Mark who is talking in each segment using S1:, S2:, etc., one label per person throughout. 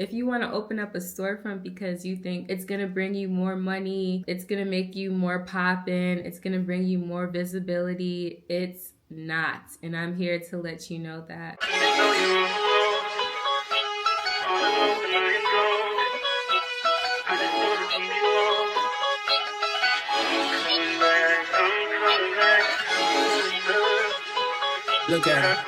S1: If you want to open up a storefront because you think it's going to bring you more money, it's going to make you more poppin', it's going to bring you more visibility, it's not. And I'm here to let you know that.
S2: Look at her.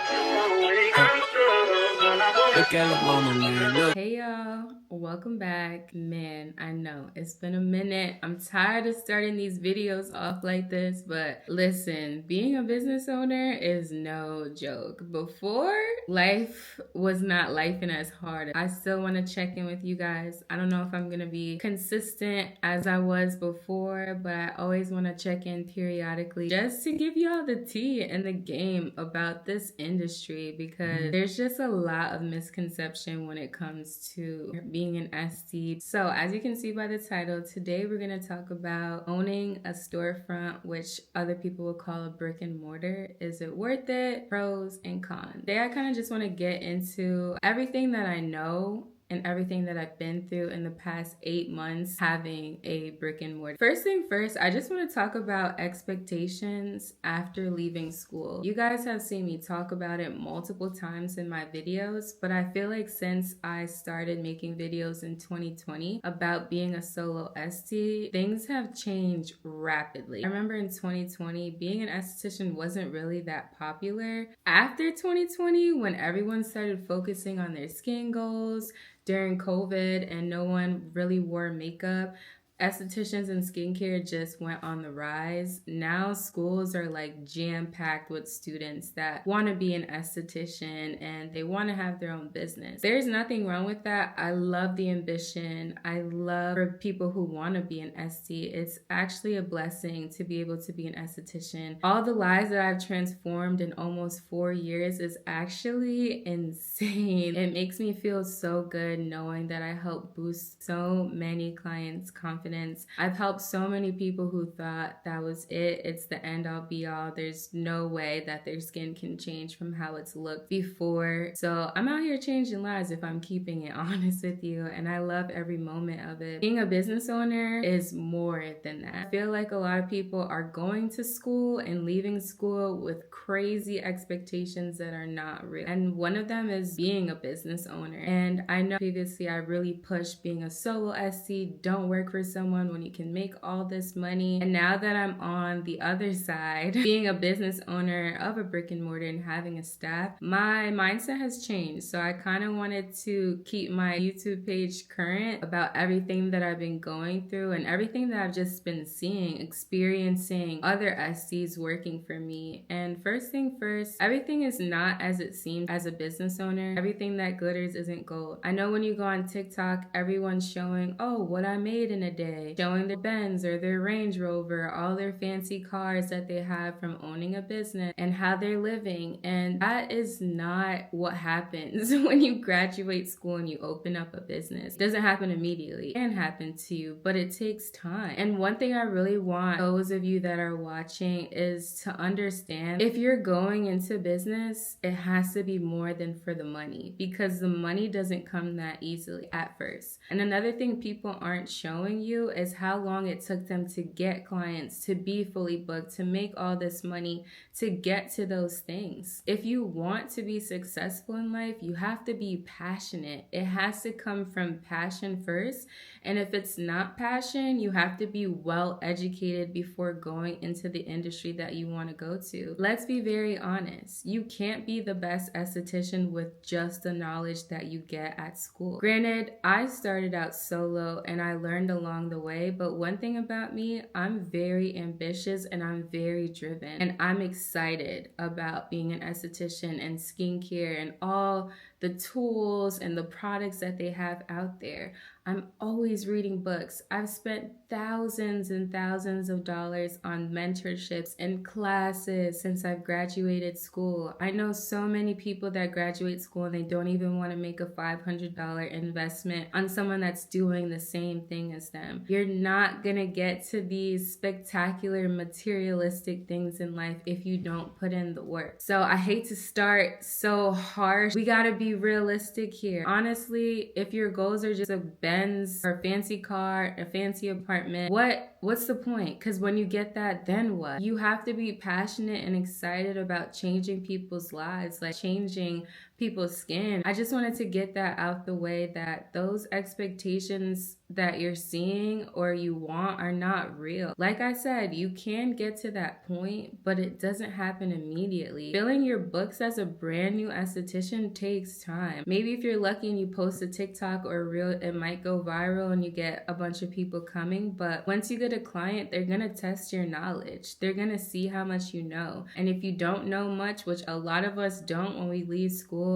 S2: Look at the mama, man. Look.
S1: Hey y'all, welcome back. Man, I know it's been a minute. I'm tired of starting these videos off like this, but listen, being a business owner is no joke. Before, life was not life and as hard. I still want to check in with you guys. I don't know if I'm gonna be consistent as I was before, but I always want to check in periodically just to give y'all the tea and the game about this industry, because there's just a lot of misconception when it comes to being an ST. So as you can see by the title, today we're going to talk about owning a storefront, which other people will call a brick and mortar. Is it worth it? Pros and cons. Today I kind of just want to get into everything that I know and everything that I've been through in the past 8 months having a brick and mortar. First thing first, I just want to talk about expectations after leaving school. You guys have seen me talk about it multiple times in my videos, but I feel like since I started making videos in 2020 about being a solo ST, things have changed rapidly. I remember in 2020, being an esthetician wasn't really that popular. After 2020, when everyone started focusing on their skin goals, during COVID and no one really wore makeup, estheticians and skincare just went on the rise. Now schools are like jam-packed with students that want to be an esthetician and they want to have their own business. There's nothing wrong with that. I love the ambition. I love for people who want to be an ST. It's actually a blessing to be able to be an esthetician. All the lives that I've transformed in almost 4 years is actually insane. It makes me feel so good knowing that I helped boost so many clients' confidence. I've helped so many people who thought that was it. It's the end all be all. There's no way that their skin can change from how it's looked before. So I'm out here changing lives if I'm keeping it honest with you. And I love every moment of it. Being a business owner is more than that. I feel like a lot of people are going to school and leaving school with crazy expectations that are not real. And one of them is being a business owner. And I know previously I really pushed being a solo SC, don't work for someone when you can make all this money. And now that I'm on the other side, being a business owner of a brick and mortar and having a staff, my mindset has changed. So I kind of wanted to keep my YouTube page current about everything that I've been going through and everything that I've just been seeing, experiencing other SCs working for me. And first thing first, everything is not as it seems as a business owner. Everything that glitters isn't gold. I know when you go on TikTok, everyone's showing, oh, what I made in a day, showing their Benz or their Range Rover, all their fancy cars that they have from owning a business and how they're living. And that is not what happens when you graduate school and you open up a business. It doesn't happen immediately. It can happen to you, but it takes time. And one thing I really want those of you that are watching is to understand, if you're going into business, it has to be more than for the money, because the money doesn't come that easily at first. And another thing people aren't showing you is how long it took them to get clients, to be fully booked, to make all this money, to get to those things. If you want to be successful in life, you have to be passionate. It has to come from passion first. And if it's not passion, you have to be well educated before going into the industry that you want to go to. Let's be very honest. You can't be the best esthetician with just the knowledge that you get at school. Granted, I started out solo and I learned along the way, but one thing about me, I'm very ambitious and I'm very driven. And I'm excited about being an esthetician and skincare and all the tools and the products that they have out there. I'm always reading books. I've spent thousands and thousands of dollars on mentorships and classes since I've graduated school. I know so many people that graduate school and they don't even want to make a $500 investment on someone that's doing the same thing as them. You're not gonna get to these spectacular materialistic things in life if you don't put in the work. So I hate to start so harsh. We gotta be be realistic here. Honestly, if your goals are just a Benz or a fancy car, a fancy apartment, what's the point? Because when you get that, then what? You have to be passionate and excited about changing people's lives, like changing people's skin. I just wanted to get that out the way, that those expectations that you're seeing or you want are not real. Like I said, you can get to that point, but it doesn't happen immediately. Filling your books as a brand new esthetician takes time. Maybe if you're lucky and you post a TikTok or a reel, it might go viral and you get a bunch of people coming. But once you get a client, they're gonna test your knowledge. They're gonna see how much you know. And if you don't know much, which a lot of us don't when we leave school,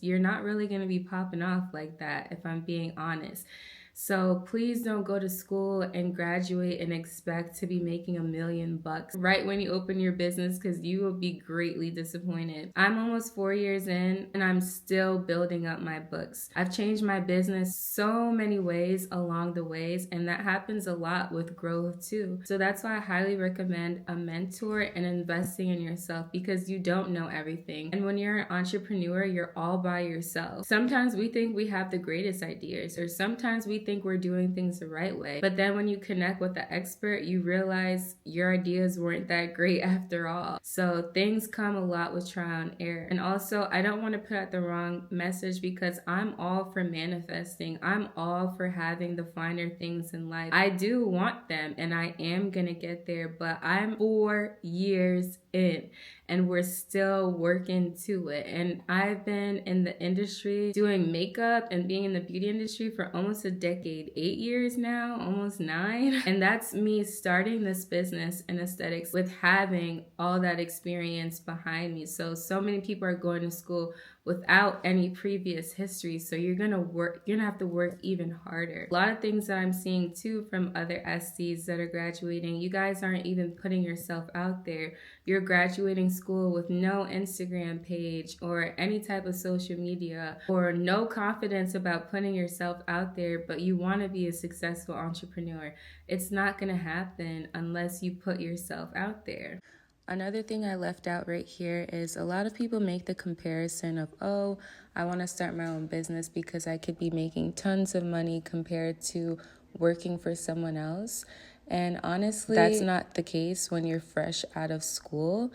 S1: you're not really gonna be popping off like that, if I'm being honest. So please don't go to school and graduate and expect to be making $1 million right when you open your business, because you will be greatly disappointed. I'm almost 4 years in and I'm still building up my books. I've changed my business so many ways along the ways, and that happens a lot with growth too. So that's why I highly recommend a mentor and investing in yourself, because you don't know everything. And when you're an entrepreneur, you're all by yourself. Sometimes we think we have the greatest ideas, or sometimes we think we're doing things the right way. But then when you connect with the expert, you realize your ideas weren't that great after all. So things come a lot with trial and error. And also, I don't want to put out the wrong message, because I'm all for manifesting. I'm all for having the finer things in life. I do want them and I am gonna get there, but I'm 4 years in and we're still working to it. And I've been in the industry doing makeup and being in the beauty industry for almost a decade, 8 years now, almost 9. And that's me starting this business in aesthetics with having all that experience behind me. So many people are going to school without any previous history. So you're gonna have to work even harder. A lot of things that I'm seeing too from other SDs that are graduating, you guys aren't even putting yourself out there. You're graduating school with no Instagram page or any type of social media, or no confidence about putting yourself out there, but you wanna be a successful entrepreneur. It's not gonna happen unless you put yourself out there. Another thing I left out right here is a lot of people make the comparison of, oh, I want to start my own business because I could be making tons of money compared to working for someone else. And honestly, that's not the case when you're fresh out of school.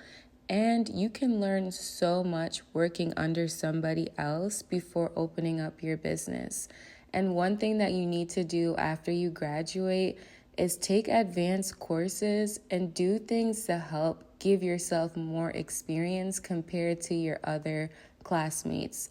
S1: And you can learn so much working under somebody else before opening up your business. And one thing that you need to do after you graduate is take advanced courses and do things to help give yourself more experience compared to your other classmates.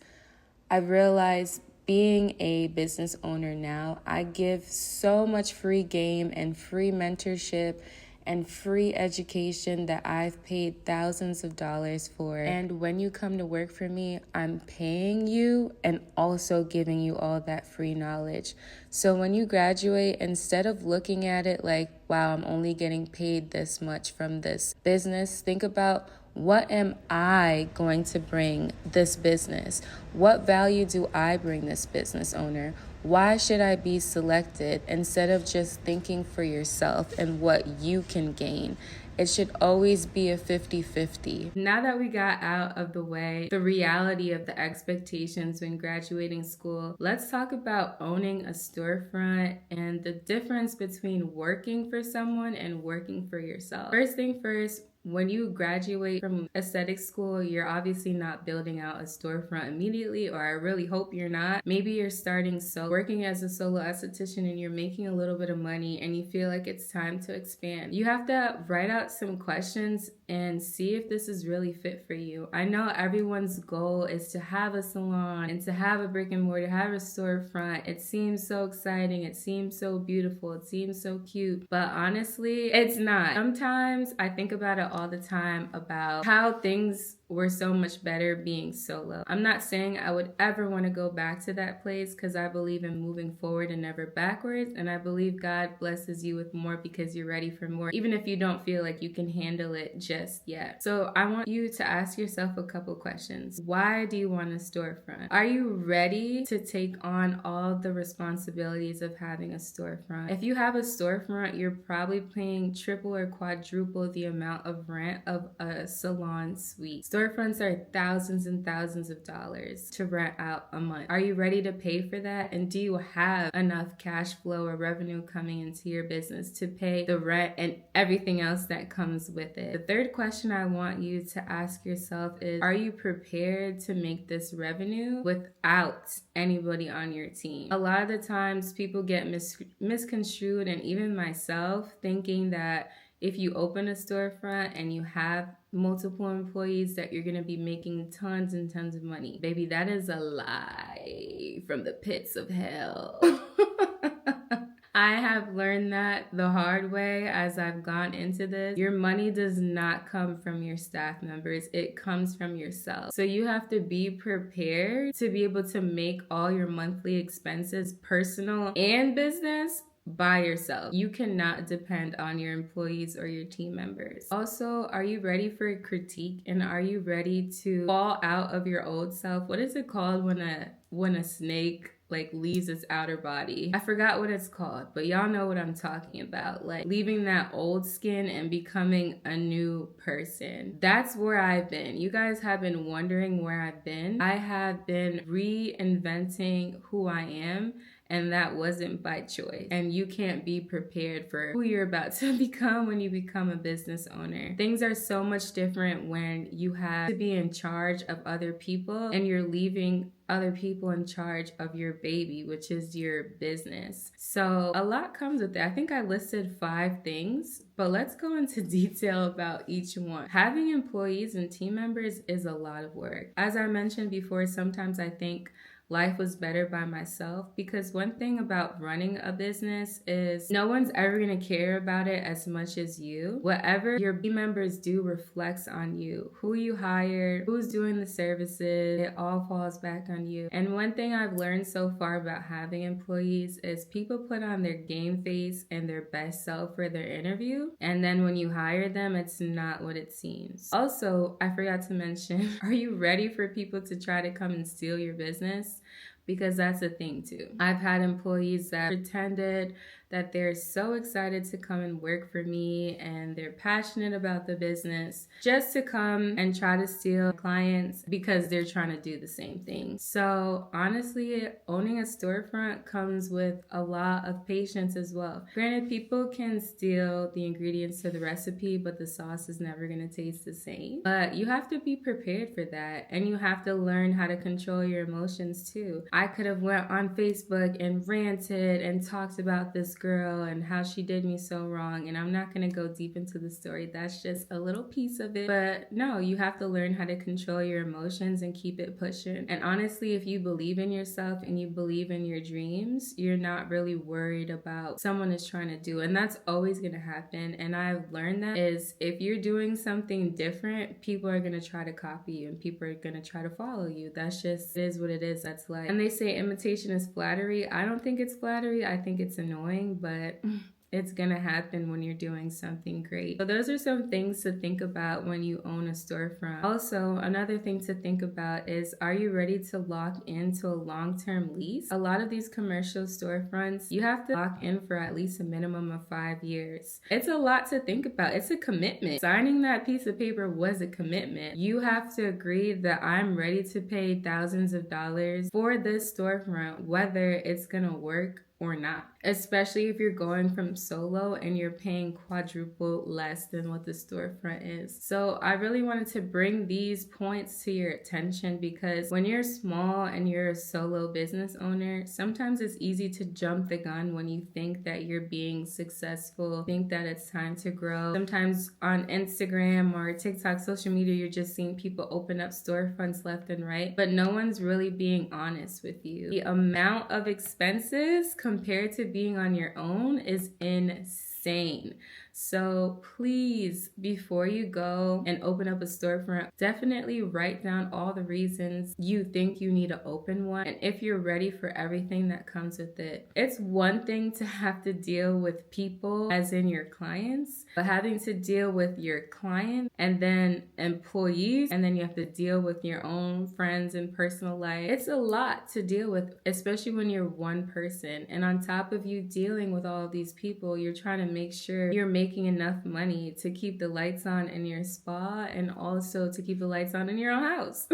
S1: I realized being a business owner now, I give so much free game and free mentorship and free education that I've paid thousands of dollars for. And when you come to work for me, I'm paying you and also giving you all that free knowledge. So when you graduate, instead of looking at it like, wow, I'm only getting paid this much from this business, think about, what am I going to bring this business? What value do I bring this business owner? Why should I be selected? Instead of just thinking for yourself and what you can gain. It should always be a 50-50. Now that we got out of the way the reality of the expectations when graduating school, let's talk about owning a storefront and the difference between working for someone and working for yourself. First thing first, when you graduate from aesthetic school, you're obviously not building out a storefront immediately, or I really hope you're not. Maybe you're starting working as a solo esthetician and you're making a little bit of money and you feel like it's time to expand. You have to write out some questions and see if this is really fit for you. I know everyone's goal is to have a salon and to have a brick and mortar, have a storefront. It seems so exciting. It seems so beautiful. It seems so cute. But honestly, it's not. Sometimes I think about it all the time about how things were so much better being solo. I'm not saying I would ever want to go back to that place, because I believe in moving forward and never backwards, and I believe God blesses you with more because you're ready for more, even if you don't feel like you can handle it just yet. So I want you to ask yourself a couple questions. Why do you want a storefront? Are you ready to take on all the responsibilities of having a storefront? If you have a storefront, you're probably paying triple or quadruple the amount of rent of a salon suite. Storefronts are thousands and thousands of dollars to rent out a month. Are you ready to pay for that? And do you have enough cash flow or revenue coming into your business to pay the rent and everything else that comes with it? The third question I want you to ask yourself is, are you prepared to make this revenue without anybody on your team? A lot of the times people get misconstrued, and even myself, thinking that if you open a storefront and you have multiple employees that you're gonna be making tons and tons of money. Baby, that is a lie from the pits of hell. I have learned that the hard way as I've gone into this. Your money does not come from your staff members. It comes from yourself. So you have to be prepared to be able to make all your monthly expenses, personal and business, by yourself. You cannot depend on your employees or your team members. Also, are you ready for a critique, and are you ready to fall out of your old self? What is it called when a snake like leaves its outer body? I forgot what it's called, but y'all know what I'm talking about. Like leaving that old skin and becoming a new person. That's where I've been. You guys have been wondering where I've been. I have been reinventing who I am, and that wasn't by choice. And you can't be prepared for who you're about to become when you become a business owner. Things are so much different when you have to be in charge of other people and you're leaving other people in charge of your baby, which is your business. So a lot comes with it. I think I listed 5 things, but let's go into detail about each one. Having employees and team members is a lot of work. As I mentioned before, sometimes I think life was better by myself, because one thing about running a business is no one's ever going to care about it as much as you. Whatever your team members do reflects on you. Who you hired, who's doing the services, it all falls back on you. And one thing I've learned so far about having employees is people put on their game face and their best self for their interview, and then when you hire them, it's not what it seems. Also, I forgot to mention, are you ready for people to try to come and steal your business? Because that's a thing too. I've had employees that pretended that they're so excited to come and work for me and they're passionate about the business just to come and try to steal clients because they're trying to do the same thing. So honestly, owning a storefront comes with a lot of patience as well. Granted, people can steal the ingredients to the recipe, but the sauce is never going to taste the same. But you have to be prepared for that, and you have to learn how to control your emotions too. I could have went on Facebook and ranted and talked about this girl and how she did me so wrong, and I'm not going to go deep into the story. That's just a little piece of it. But no, you have to learn how to control your emotions and keep it pushing. And honestly, if you believe in yourself and you believe in your dreams, you're not really worried about someone is trying to do. And that's always going to happen. And I've learned that is if you're doing something different, people are going to try to copy you and people are going to try to follow you. That's just, it is what it is. That's life. And they say imitation is flattery. I don't think it's flattery. I think it's annoying, but it's gonna happen when you're doing something great. So those are some things to think about when you own a storefront. Also, another thing to think about is, are you ready to lock into a long-term lease? A lot of these commercial storefronts, you have to lock in for at least a minimum of 5 years. It's a lot to think about. It's a commitment. Signing that piece of paper was a commitment. You have to agree that I'm ready to pay thousands of dollars for this storefront, whether it's gonna work or not, especially if you're going from solo and you're paying quadruple less than what the storefront is. So I really wanted to bring these points to your attention, because when you're small and you're a solo business owner, sometimes it's easy to jump the gun when you think that you're being successful, think that it's time to grow. Sometimes on Instagram or TikTok, social media, you're just seeing people open up storefronts left and right, but no one's really being honest with you. The amount of expenses compared to being on your own is insane. So please, before you go and open up a storefront, definitely write down all the reasons you think you need to open one, and if you're ready for everything that comes with it. It's one thing to have to deal with people, as in your clients, but having to deal with your clients and then employees, and then you have to deal with your own friends and personal life. It's a lot to deal with, especially when you're one person. And on top of you dealing with all of these people, you're trying to make sure you're making making enough money to keep the lights on in your spa and also to keep the lights on in your own house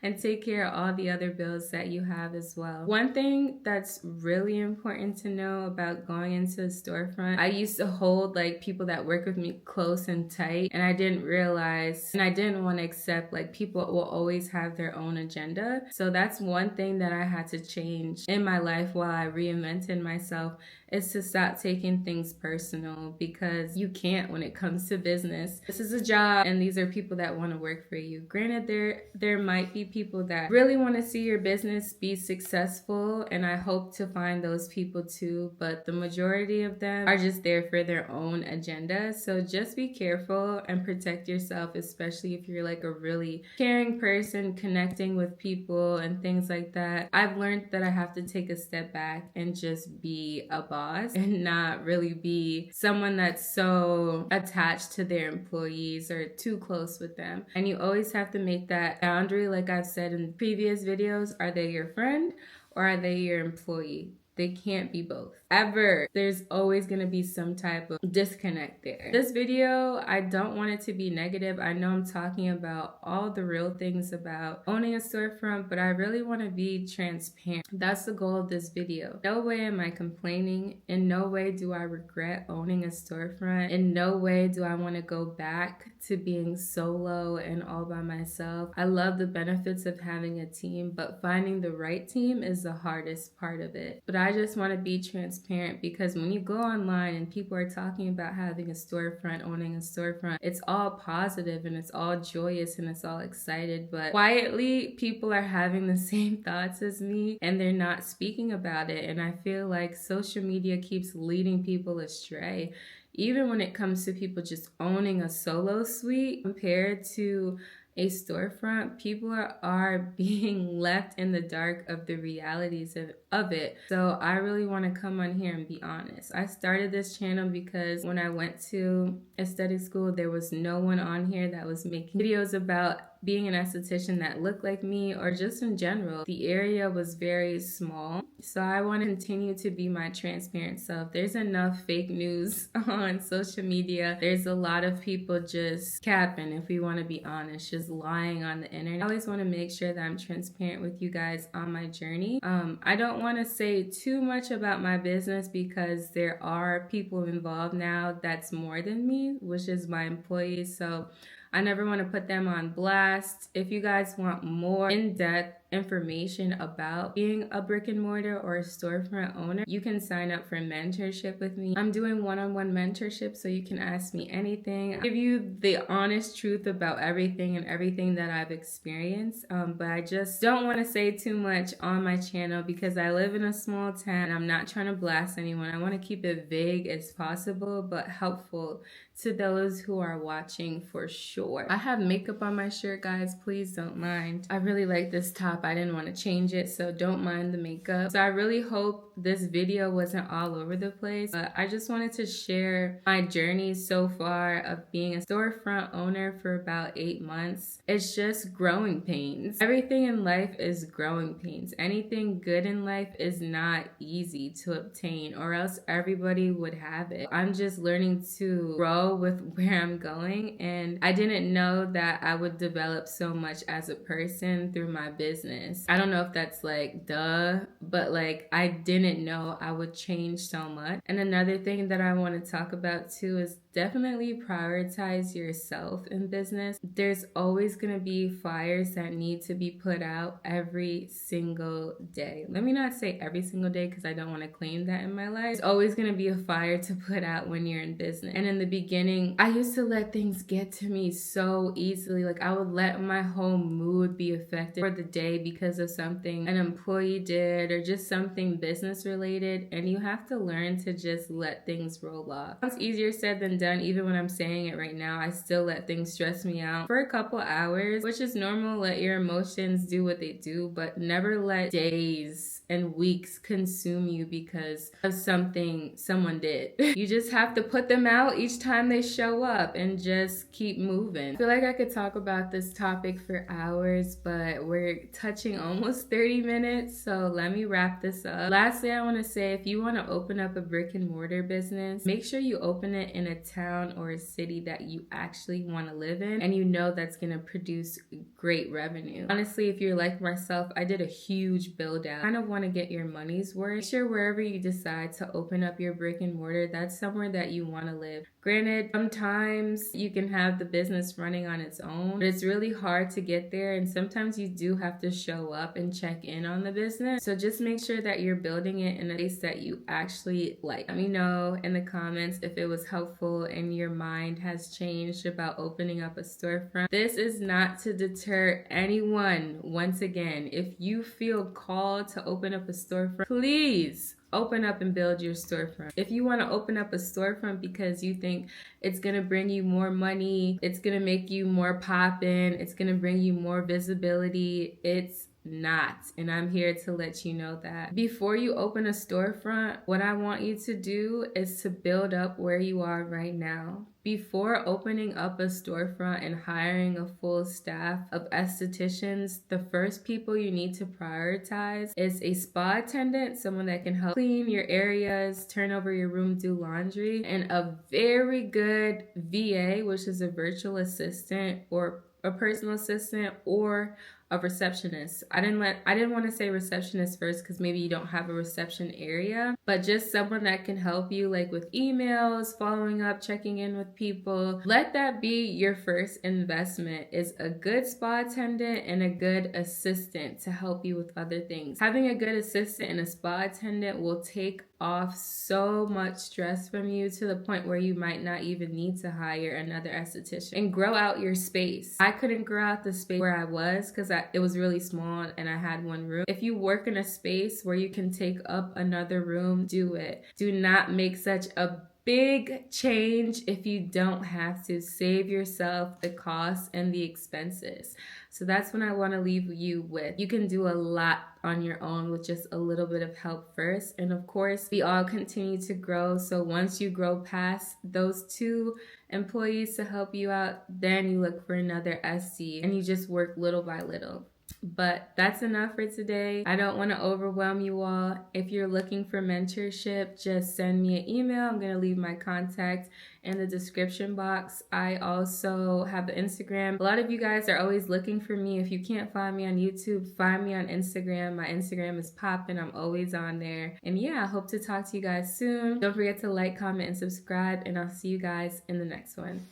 S1: and take care of all the other bills that you have as well. One thing that's really important to know about going into a storefront, I used to hold like people that work with me close and tight, and I didn't realize and I didn't want to accept like people will always have their own agenda. So that's one thing that I had to change in my life while I reinvented myself, is to stop taking things personal, because you can't when it comes to business. This is a job and these are people that want to work for you. Granted, there might be people that really want to see your business be successful, and I hope to find those people too, but the majority of them are just there for their own agenda. So just be careful and protect yourself, especially if you're like a really caring person, connecting with people and things like that. I've learned that I have to take a step back and just be a boss and not really be someone that's so attached to their employees or too close with them. And you always have to make that boundary. Like I've said in previous videos, are they your friend or are they your employee? They can't be both. Ever. There's always going to be some type of disconnect there. This video, I don't want it to be negative. I know I'm talking about all the real things about owning a storefront, but I really want to be transparent. That's the goal of this video. No way am I complaining. In no way do I regret owning a storefront. In no way do I want to go back to being solo and all by myself. I love the benefits of having a team, but finding the right team is the hardest part of it. But I just want to be transparent, because when you go online and people are talking about having a storefront, owning a storefront, it's all positive and it's all joyous and it's all excited, but quietly people are having the same thoughts as me and they're not speaking about it. And I feel like social media keeps leading people astray. Even when it comes to people just owning a solo suite compared to a storefront, people are being left in the dark of the realities of it. So I really want to come on here and be honest. I started this channel because when I went to aesthetic school, there was no one on here that was making videos about being an esthetician that looked like me, or just in general. The area was very small. So I want to continue to be my transparent self. There's enough fake news on social media. There's a lot of people just capping, if we want to be honest, just lying on the internet. I always want to make sure that I'm transparent with you guys on my journey. I don't want to say too much about my business because there are people involved now that's more than me, which is my employees. So I never want to put them on blast. If you guys want more in-depth information about being a brick and mortar or a storefront owner, you can sign up for mentorship with me. I'm doing one-on-one mentorship, so you can ask me anything. I'll give you the honest truth about everything and everything that I've experienced, but I just don't want to say too much on my channel because I live in a small town and I'm not trying to blast anyone. I want to keep it vague as possible, but helpful to those who are watching for sure. I have makeup on my shirt, guys. Please don't mind. I really like this top. I didn't want to change it, so don't mind the makeup. So I really hope this video wasn't all over the place, but I just wanted to share my journey so far of being a storefront owner for about 8 months. It's just growing pains. Everything in life is growing pains. Anything good in life is not easy to obtain, or else everybody would have it. I'm just learning to grow with where I'm going, and I didn't know that I would develop so much as a person through my business. I don't know if that's like duh, but like I didn't know I would change so much. And another thing that I want to talk about too is definitely prioritize yourself in business. There's always going to be fires that need to be put out every single day. Let me not say every single day because I don't want to claim that in my life. There's always going to be a fire to put out when you're in business. And in the beginning, I used to let things get to me so easily. Like I would let my whole mood be affected for the day because of something an employee did or just something business related. And you have to learn to just let things roll off. It's easier said than done. Even when I'm saying it right now, I still let things stress me out for a couple hours, which is normal. Let your emotions do what they do, but never let days and weeks consume you because of something someone did. You just have to put them out each time they show up and just keep moving. I feel like I could talk about this topic for hours, but we're touching almost 30 minutes, so let me wrap this up. Lastly, I want to say, if you want to open up a brick and mortar business, make sure you open it in a town or a city that you actually want to live in and you know that's going to produce great revenue. Honestly, if you're like myself, I did a huge build out. Kind of want to get your money's worth. Make sure wherever you decide to open up your brick and mortar, that's somewhere that you want to live. Granted, sometimes you can have the business running on its own, but it's really hard to get there, and sometimes you do have to show up and check in on the business. So just make sure that you're building it in a place that you actually like. Let me know in the comments if it was helpful and your mind has changed about opening up a storefront. This is not to deter anyone. Once again, if you feel called to open up a storefront, please open up and build your storefront. If you want to open up a storefront because you think it's going to bring you more money, it's going to make you more poppin', it's going to bring you more visibility, it's not. And I'm here to let you know that. Before you open a storefront, what I want you to do is to build up where you are right now. Before opening up a storefront and hiring a full staff of estheticians, the first people you need to prioritize is a spa attendant, someone that can help clean your areas, turn over your room, do laundry, and a very good VA, which is a virtual assistant or a personal assistant, or a receptionist. I didn't want to say receptionist first because maybe you don't have a reception area, but just someone that can help you like with emails, following up, checking in with people. Let that be your first investment, is a good spa attendant and a good assistant to help you with other things. Having a good assistant and a spa attendant will take off so much stress from you to the point where you might not even need to hire another esthetician, and grow out your space. I couldn't grow out the space where I was because it was really small and I had one room. If you work in a space where you can take up another room, do it. Do not make such a big change if you don't have to. Save yourself the costs and the expenses. So that's what I want to leave you with. You can do a lot on your own with just a little bit of help first. And of course, we all continue to grow. So once you grow past those 2 employees to help you out, then you look for another SC and you just work little by little. But that's enough for today. I don't want to overwhelm you all. If you're looking for mentorship, just send me an email. I'm going to leave my contact in the description box. I also have the Instagram. A lot of you guys are always looking for me. If you can't find me on YouTube, find me on Instagram. My Instagram is popping. I'm always on there. And yeah, I hope to talk to you guys soon. Don't forget to like, comment, and subscribe. And I'll see you guys in the next one.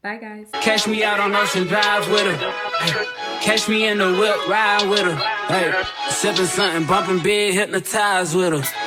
S1: Bye, guys.
S2: Catch me out on Ocean Drive with her. Hey. Catch me in the whip, ride with her. Hey. Sipping something, bumping big, hypnotized with her.